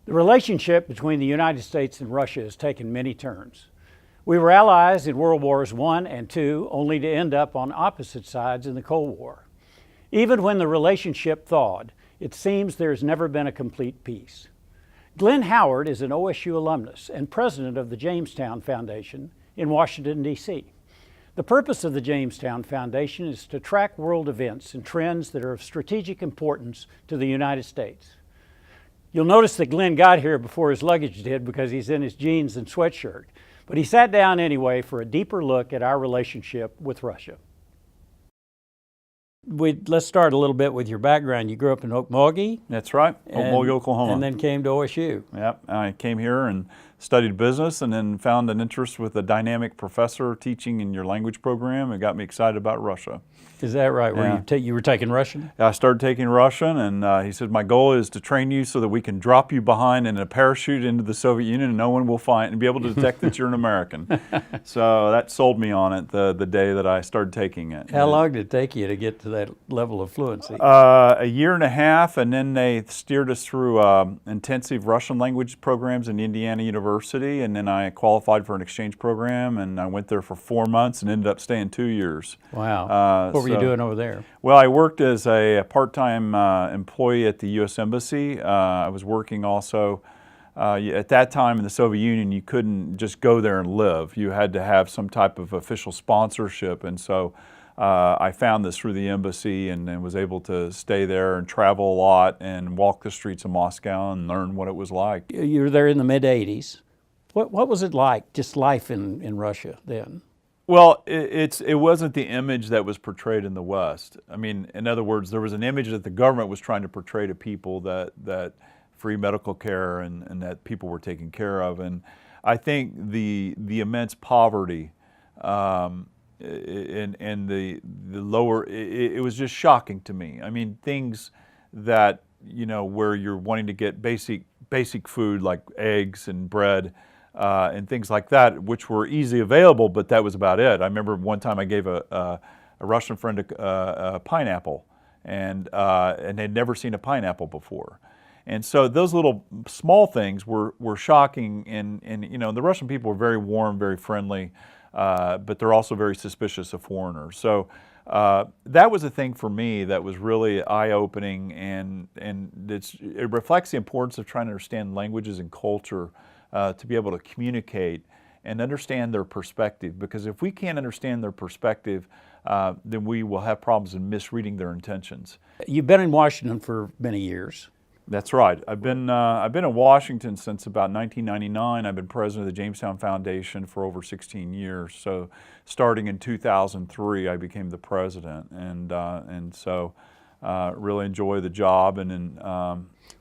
The relationship between the United States and Russia has taken many turns. We were allies in World Wars I and II, only to end up on opposite sides in the Cold War. Even when the relationship thawed, it seems there has never been a complete peace. Glen Howard is an OSU alumnus and president of the Jamestown Foundation in Washington, D.C. The purpose of the Jamestown Foundation is to track world events and trends that are of strategic importance to the United States. You'll notice that Glen got here before his luggage did because he's in his jeans and sweatshirt, but he sat down anyway for a deeper look at our relationship with Russia. Let's start a little bit with your background. You grew up in Okmulgee. That's right, Okmulgee, Oklahoma. And then came to OSU. Yep, I came here and studied business and then found an interest with a dynamic professor teaching in your language program. It got me excited about Russia. Is that right? Yeah. You were taking Russian? I started taking Russian, and he said, my goal is to train you so that we can drop you behind in a parachute into the Soviet Union and no one will find and be able to detect that you're an American. So that sold me on it the day that I started taking it. How long did it take you to get to that level of fluency? A year and a half, and then they steered us through intensive Russian language programs in Indiana University, and then I qualified for an exchange program, and I went there for 4 months and ended up staying 2 years. Wow. What were you doing over there? Well, I worked as a part-time employee at the U.S. Embassy. I was working also, at that time in the Soviet Union, you couldn't just go there and live. You had to have some type of official sponsorship, and so I found this through the embassy and was able to stay there and travel a lot and walk the streets of Moscow and learn what it was like. You were there in the mid-'80s. What was it like, just life in Russia then? Well, it wasn't the image that was portrayed in the West. I mean, in other words, there was an image that the government was trying to portray to people that free medical care and that people were taken care of. And I think the immense poverty and the lower, it was just shocking to me. I mean, things that, where you're wanting to get basic food like eggs and bread, and things like that, which were easily available, but that was about it. I remember one time I gave a Russian friend a pineapple, and they'd never seen a pineapple before. And so those little small things were shocking, and the Russian people were very warm, very friendly, but they're also very suspicious of foreigners. So that was a thing for me that was really eye-opening, and it reflects the importance of trying to understand languages and culture to be able to communicate and understand their perspective, because if we can't understand their perspective, then we will have problems in misreading their intentions. You've been in Washington for many years. That's right. I've been in Washington since about 1999. I've been president of the Jamestown Foundation for over 16 years. So starting in 2003, I became the president, and so really enjoy the job. And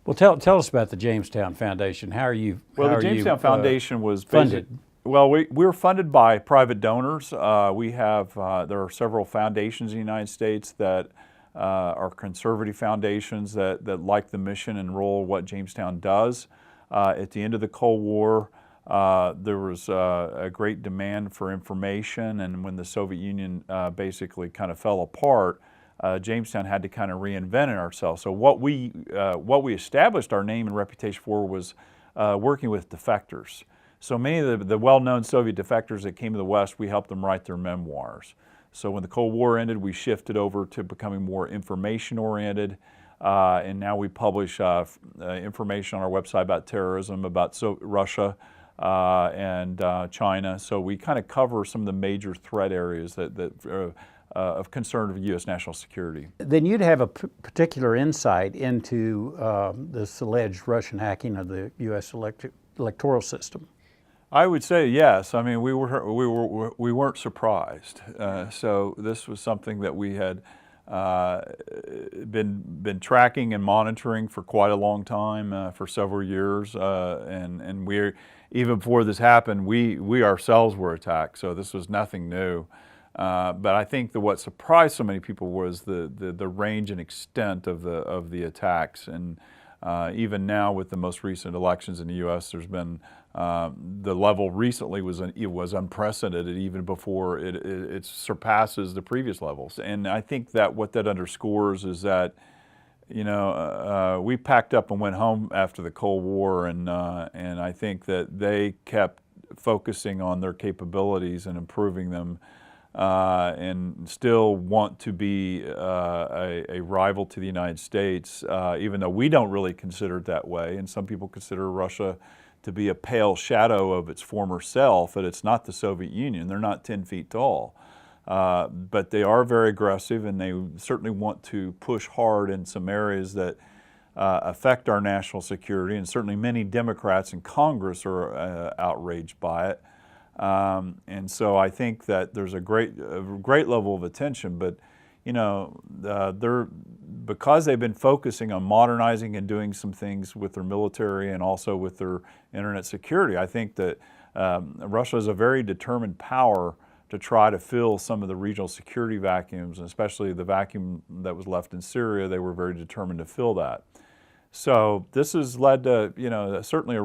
well, tell us about the Jamestown Foundation. How are you? Well, the Jamestown Foundation was funded. Well, we were funded by private donors. There are several foundations in the United States that are conservative foundations that like the mission and role of what Jamestown does. At the end of the Cold War, there was a great demand for information, and when the Soviet Union basically kind of fell apart, Jamestown had to kind of reinvent ourselves. So what we established our name and reputation for was working with defectors. So many of the well-known Soviet defectors that came to the West, we helped them write their memoirs. So when the Cold War ended, we shifted over to becoming more information-oriented, and now we publish information on our website about terrorism, about Russia and China. So we kind of cover some of the major threat areas of concern of U.S. national security. Then you'd have a particular insight into this alleged Russian hacking of the U.S. electoral system. I would say yes. I mean, we weren't surprised. So this was something that we had been tracking and monitoring for quite a long time, for several years, and we even before this happened, we ourselves were attacked. So this was nothing new. But I think that what surprised so many people was the range and extent of the attacks. And even now, with the most recent elections in the U.S., there's been the level recently was unprecedented, even before it surpasses the previous levels. And I think that what that underscores is that we packed up and went home after the Cold War, and I think that they kept focusing on their capabilities and improving them, and still want to be a rival to the United States, even though we don't really consider it that way. And some people consider Russia to be a pale shadow of its former self, but it's not the Soviet Union. They're not 10 feet tall. But they are very aggressive, and they certainly want to push hard in some areas that affect our national security, and certainly many Democrats in Congress are outraged by it. And so I think that there's a great level of attention, but because they've been focusing on modernizing and doing some things with their military and also with their internet security, I think that Russia is a very determined power to try to fill some of the regional security vacuums, and especially the vacuum that was left in Syria. They were very determined to fill that. So this has led to, certainly a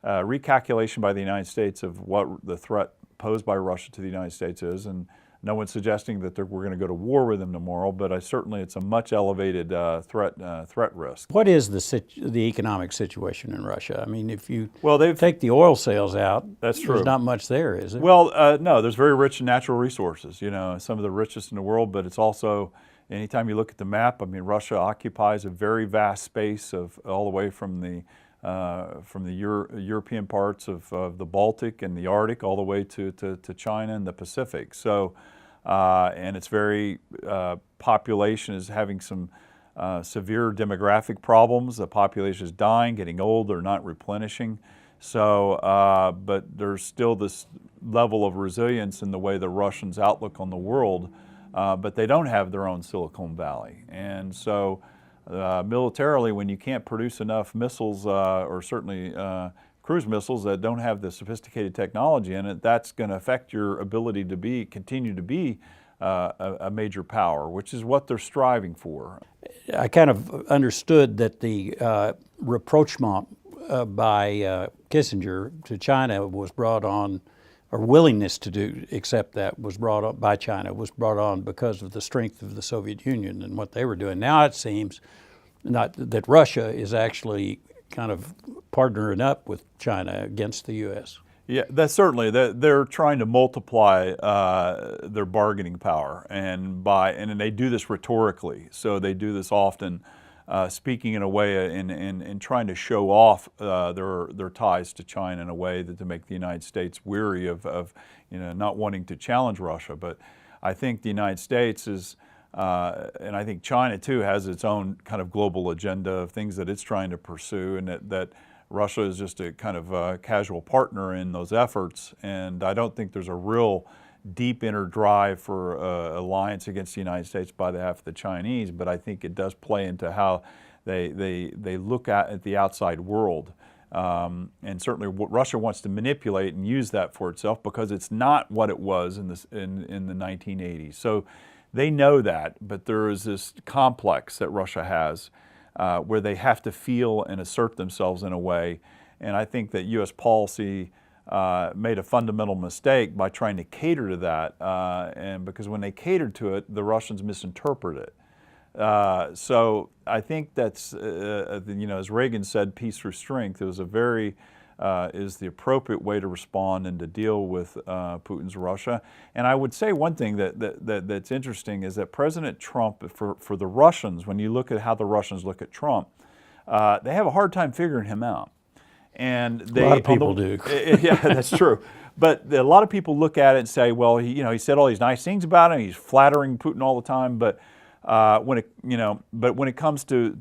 recalculation by the United States of what the threat posed by Russia to the United States is, and no one's suggesting that we're going to go to war with them tomorrow, but certainly it's a much elevated threat risk. What is the economic situation in Russia? I mean, if you they've take the oil sales out, that's true. There's not much there, is there? Well, no, there's very rich in natural resources, some of the richest in the world, but it's also, anytime you look at the map, I mean, Russia occupies a very vast space of all the way from the European parts of the Baltic and the Arctic all the way to China and the Pacific. So, and its very population is having some severe demographic problems. The population is dying, getting old, they're not replenishing. So, but there's still this level of resilience in the way the Russians outlook on the world, but they don't have their own Silicon Valley. And so, militarily, when you can't produce enough missiles, or certainly cruise missiles that don't have the sophisticated technology in it, that's going to affect your ability to continue to be a major power, which is what they're striving for. I kind of understood that the rapprochement by Kissinger to China was brought on, or willingness to accept that was brought on by China, was brought on because of the strength of the Soviet Union and what they were doing. Now it seems that Russia is actually kind of partnering up with China against the U.S. Yeah, that's certainly, they're trying to multiply their bargaining power, and they do this rhetorically. So they do this often, speaking in a way and trying to show off their ties to China in a way to make the United States weary of not wanting to challenge Russia. But I think the United States is, and I think China too has its own kind of global agenda of things that it's trying to pursue, and that Russia is just a kind of casual partner in those efforts. And I don't think there's a real deep inner drive for alliance against the United States by the half of the Chinese, but I think it does play into how they look at the outside world. And certainly what Russia wants to manipulate and use that for itself, because it's not what it was in the 1980s. So they know that, but there is this complex that Russia has where they have to feel and assert themselves in a way. And I think that U.S. policy made a fundamental mistake by trying to cater to that, and because when they catered to it, the Russians misinterpret it. So I think that's, as Reagan said, peace through strength. It was is the appropriate way to respond and to deal with Putin's Russia. And I would say one thing that's interesting is that President Trump, for the Russians, when you look at how the Russians look at Trump, they have a hard time figuring him out. And a lot of people do. Yeah, that's true. But a lot of people look at it and say, well, he said all these nice things about him. He's flattering Putin all the time. But when it comes to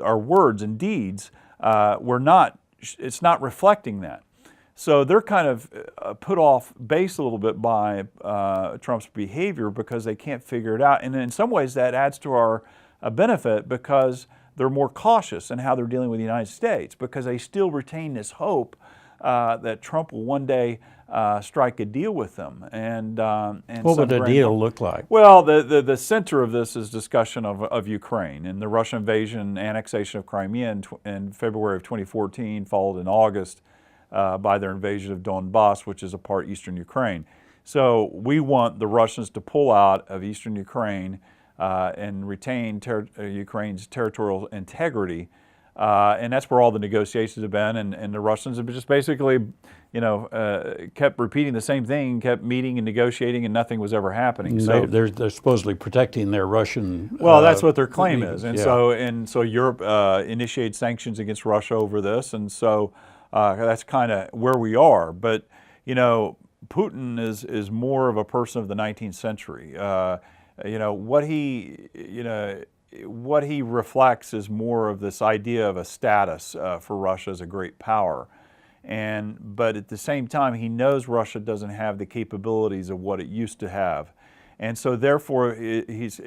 our words and deeds, it's not reflecting that. So they're kind of put off base a little bit by Trump's behavior because they can't figure it out. And in some ways that adds to our benefit, because they're more cautious in how they're dealing with the United States, because they still retain this hope that Trump will one day strike a deal with them. And what would a deal look like? Well, the center of this is discussion of Ukraine and the Russian invasion, annexation of Crimea in February of 2014, followed in August by their invasion of Donbass, which is a part eastern Ukraine. So we want the Russians to pull out of eastern Ukraine and retain Ukraine's territorial integrity. And that's where all the negotiations have been, and the Russians have just basically, kept repeating the same thing, kept meeting and negotiating, and nothing was ever happening. No, they're supposedly protecting their Russian. Well, that's what their claim is, and yeah. so Europe initiated sanctions against Russia over this, and so that's kind of where we are. But Putin is more of a person of the 19th century. What he reflects is more of this idea of a status for Russia as a great power. But at the same time, he knows Russia doesn't have the capabilities of what it used to have. And so therefore, his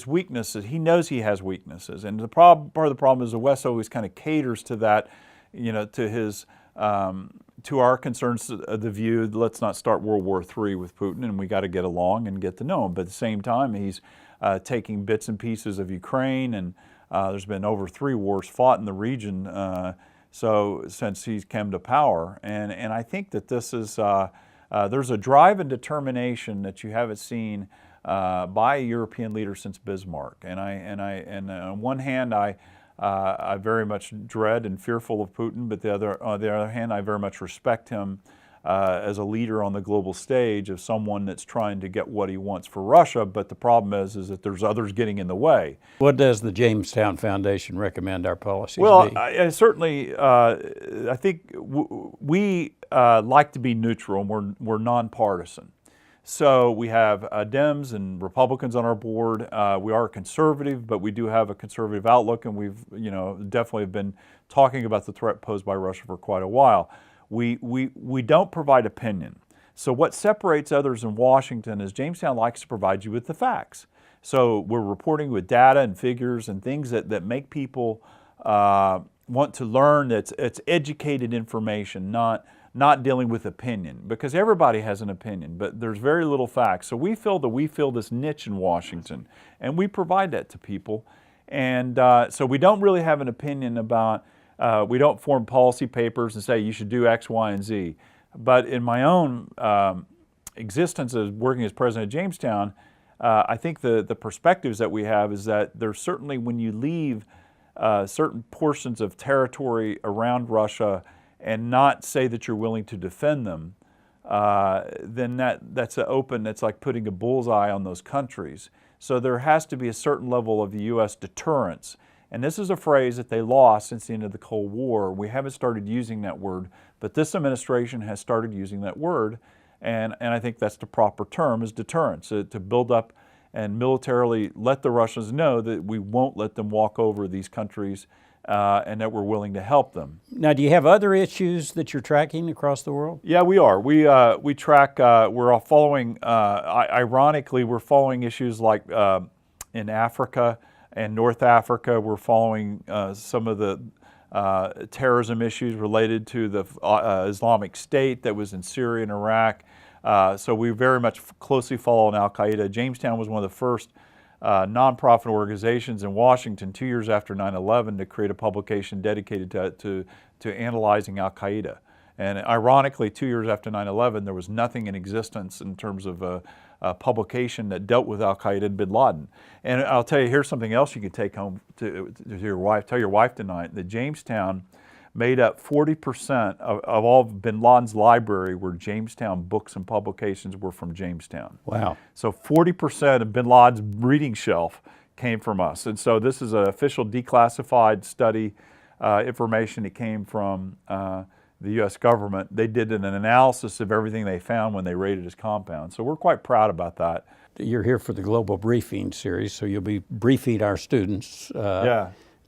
weaknesses, he knows he has weaknesses. And part of the problem is the West always kind of caters to that, to our concerns, the view, let's not start World War III with Putin, and we got to get along and get to know him. But at the same time, he's taking bits and pieces of Ukraine, and there's been over 3 wars fought in the region since he's come to power. And I think that this is, there's a drive and determination that you haven't seen by a European leader since Bismarck. And on one hand, I very much dread and fearful of Putin, but on the other hand, I very much respect him as a leader on the global stage, of someone that's trying to get what he wants for Russia. But the problem is that there's others getting in the way. What does the Jamestown Foundation recommend our policies Well, be? I think we like to be neutral, and we're nonpartisan. So we have Dems and Republicans on our board. We are conservative, but we do have a conservative outlook, and we've definitely been talking about the threat posed by Russia for quite a while. We don't provide opinion. So what separates others in Washington is Jamestown likes to provide you with the facts. So we're reporting with data and figures and things that make people want to learn. It's educated information, not dealing with opinion, because everybody has an opinion, but there's very little facts. So we feel this niche in Washington, and we provide that to people. And so we don't really have an opinion about, we don't form policy papers and say you should do X, Y, and Z. But in my own existence as working as president of Jamestown, I think the perspectives that we have is that there's certainly, when you leave certain portions of territory around Russia and not say that you're willing to defend them, then that's like putting a bullseye on those countries. So there has to be a certain level of U.S. deterrence. And this is a phrase that they lost since the end of the Cold War. We haven't started using that word, but this administration has started using that word. And I think that's the proper term, is deterrence, to build up and militarily let the Russians know that we won't let them walk over these countries, and that we're willing to help them. Now, do you have other issues that you're tracking across the world? Yeah, we are. We track. We're following. Ironically, we're following issues like in Africa and North Africa. We're following some of the terrorism issues related to the Islamic State that was in Syria and Iraq. So we very much closely follow Al Qaeda. Jamestown was one of the first nonprofit organizations in Washington 2 years after 9/11 to create a publication dedicated to analyzing Al Qaeda. And ironically, 2 years after 9/11, there was nothing in existence in terms of a publication that dealt with Al Qaeda and bin Laden. And I'll tell you, here's something else you can take home to your wife. Tell your wife tonight that Jamestown made up 40% of all of bin Laden's library were Jamestown books and publications were from Jamestown. Wow. So 40% of bin Laden's reading shelf came from us. And so this is an official declassified study information that came from the U.S. government. They did an analysis of everything they found when they raided his compound. So we're quite proud about that. You're here for the Global Briefing series, so you'll be briefing our students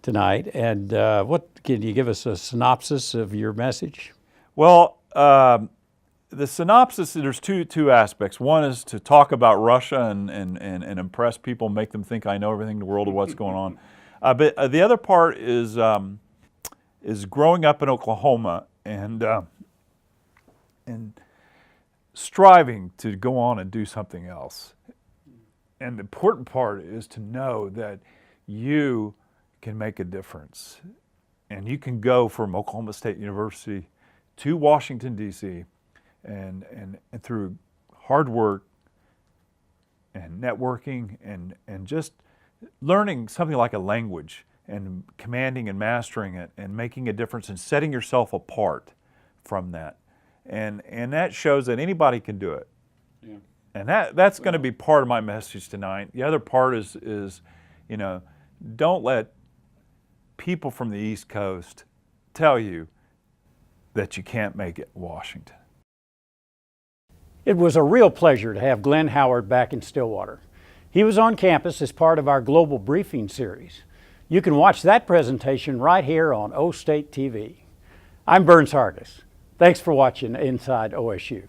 tonight. And what can you give us a synopsis of your message? Well, the synopsis, there's two aspects. One is to talk about Russia and impress people, make them think I know everything in the world of what's going on. But the other part is growing up in Oklahoma and striving to go on and do something else. And the important part is to know that you can make a difference. And you can go from Oklahoma State University to Washington, D.C. and through hard work and networking and just learning something like a language and commanding and mastering it and making a difference and setting yourself apart from that. And that shows that anybody can do it. Yeah. And that's going to be part of my message tonight. The other part is, you know, don't let people from the East Coast tell you that you can't make it in Washington. It was a real pleasure to have Glen Howard back in Stillwater. He was on campus as part of our Global Briefing series. You can watch that presentation right here on O State TV. I'm Burns Hargis. Thanks for watching Inside OSU.